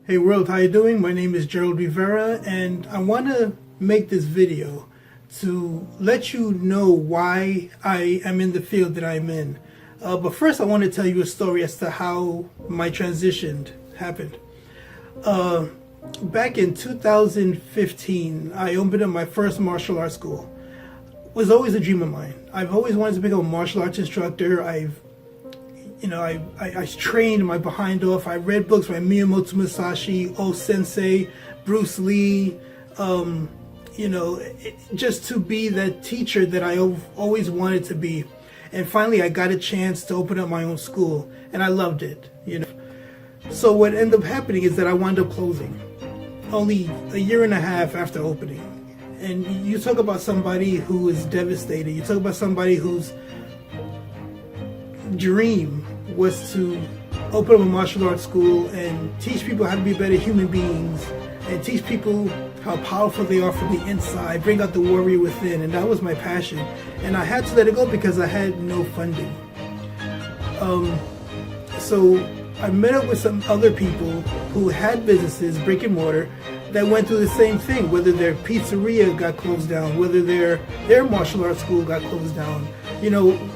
Hey world, how you doing? My name is Gerald Rivera, and I want to make this video to let you know why I am in the field that I'm in. But first I want to tell you a story as to how my transition happened. Back in 2015, I opened up my first martial arts school. It was always a dream of mine. I've always wanted to become a martial arts instructor. I trained my behind off. I read books by Miyamoto Musashi, O Sensei, Bruce Lee, just to be that teacher that I always wanted to be. And finally I got a chance to open up my own school, and I loved it, So what ended up happening is that I wound up closing only a year and a half after opening. And you talk about somebody who is devastated. You talk about somebody whose dream was to open up a martial arts school and teach people how to be better human beings and teach people how powerful they are from the inside, bring out the warrior within. And that was my passion, and I had to let it go because I had no funding. So I met up with some other people who had businesses, brick and mortar, that went through the same thing, whether their pizzeria got closed down, whether their martial arts school got closed down.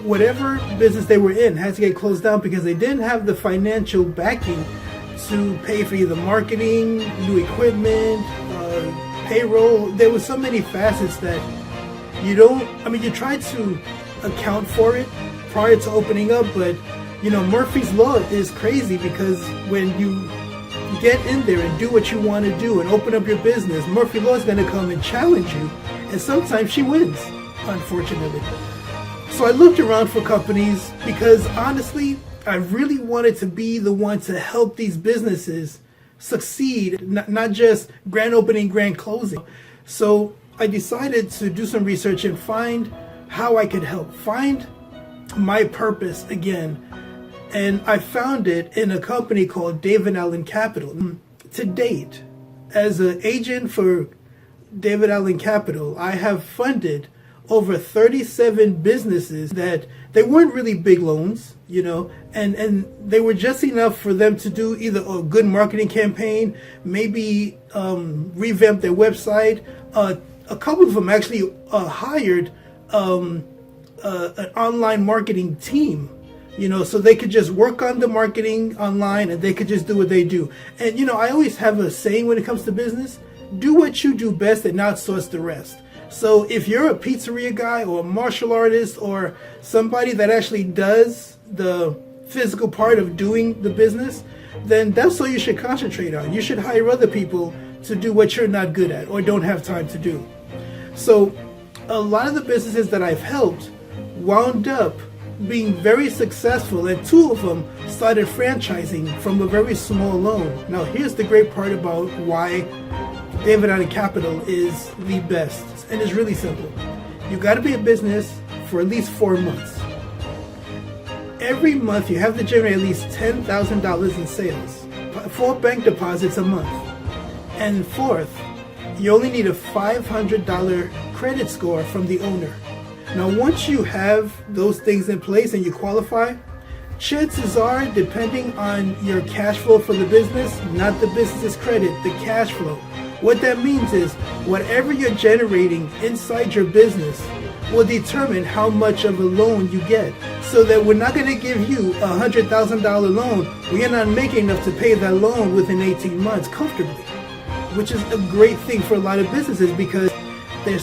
Whatever business they were in had to get closed down because they didn't have the financial backing to pay for either marketing, new equipment, payroll. There were so many facets that you try to account for it prior to opening up, but Murphy's Law is crazy because when you get in there and do what you want to do and open up your business, Murphy's Law is going to come and challenge you, and sometimes she wins, unfortunately. So I looked around for companies because honestly, I really wanted to be the one to help these businesses succeed, not just grand opening, grand closing. So I decided to do some research and find how I could help, find my purpose again. And I found it in a company called DavidAllenCapital. To date, as an agent for DavidAllenCapital, I have funded over 37 businesses that they weren't really big loans, and they were just enough for them to do either a good marketing campaign, maybe revamp their website. A couple of them actually hired an online marketing team, so they could just work on the marketing online and they could just do what they do. And I always have a saying when it comes to business: do what you do best and outsource the rest. So if you're a pizzeria guy or a martial artist or somebody that actually does the physical part of doing the business, then that's what you should concentrate on. You should hire other people to do what you're not good at or don't have time to do. So a lot of the businesses that I've helped wound up being very successful, and two of them started franchising from a very small loan. Now here's the great part about why DavidAllenCapital is the best, and it's really simple. You got to be in business for at least 4 months. Every month you have to generate at least $10,000 in sales, 4 bank deposits a month. And fourth, you only need a $500 credit score from the owner. Now once you have those things in place and you qualify, chances are, depending on your cash flow for the business, not the business's credit, the cash flow. What that means is whatever you're generating inside your business will determine how much of a loan you get. So that we're not going to give you a $100,000 loan when you're not making enough to pay that loan within 18 months comfortably, which is a great thing for a lot of businesses because they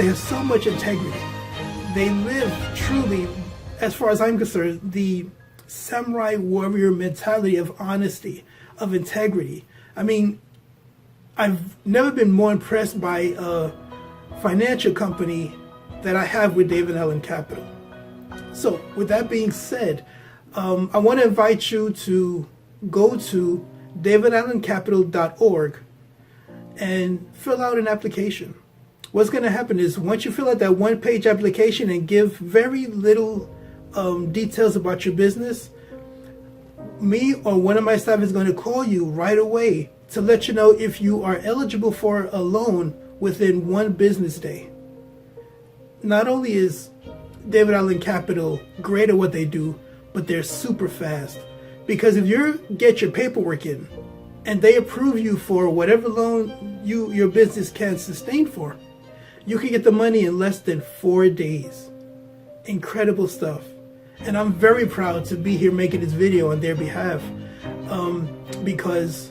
have so much integrity. They live truly, as far as I'm concerned, the samurai warrior mentality of honesty, of integrity. I've never been more impressed by a financial company that I have with DavidAllenCapital. So with that being said, I want to invite you to go to DavidAllenCapital.org and fill out an application. What's going to happen is once you fill out that one-page application and give very little details about your business, me or one of my staff is going to call you right away to let you know if you are eligible for a loan within 1 business day. Not only is DavidAllenCapital great at what they do, but they're super fast. Because if you get your paperwork in and they approve you for whatever loan your business can sustain for, you can get the money in less than 4 days. Incredible stuff. And I'm very proud to be here making this video on their behalf, because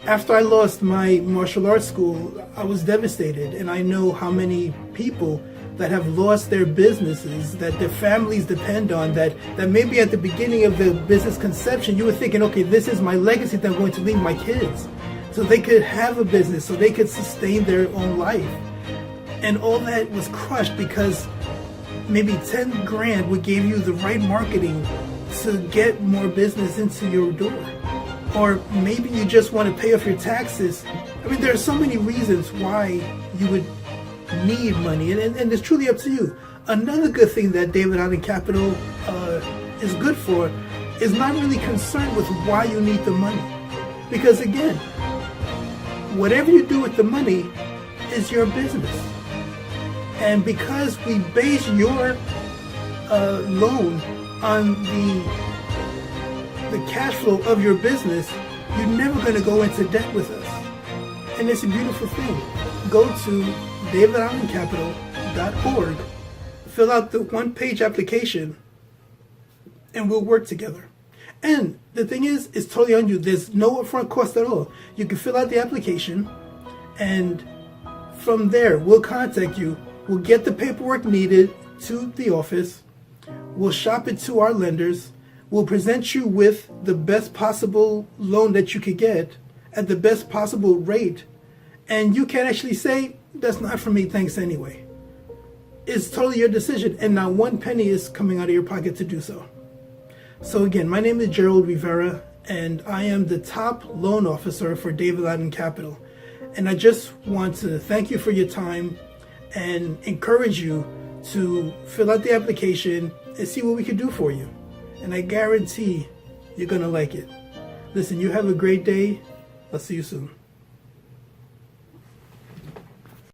after I lost my martial arts school, I was devastated, and I know how many people that have lost their businesses, that their families depend on, that maybe at the beginning of the business conception, you were thinking, okay, this is my legacy that I'm going to leave my kids, so they could have a business, so they could sustain their own life. And all that was crushed because maybe 10 grand would give you the right marketing to get more business into your door. Or maybe you just want to pay off your taxes. I mean, there are so many reasons why you would need money, and it's truly up to you. Another good thing that David Allen Capital is good for is not really concerned with why you need the money. Because again, whatever you do with the money is your business. And because we base your loan on the cash flow of your business, you're never going to go into debt with us. And it's a beautiful thing. Go to DavidAllenCapital.org, fill out the one-page application, and we'll work together. And the thing is, it's totally on you. There's no upfront cost at all. You can fill out the application, and from there, we'll contact you. We'll get the paperwork needed to the office. We'll shop it to our lenders. We'll present you with the best possible loan that you could get at the best possible rate. And you can actually say, that's not for me, thanks anyway. It's totally your decision, and not one penny is coming out of your pocket to do so. So again, my name is Gerald Rivera, and I am the top loan officer for David Allen Capital. And I just want to thank you for your time and encourage you to fill out the application and see what we can do for you. And I guarantee you're going to like it. Listen, you have a great day. I'll see you soon.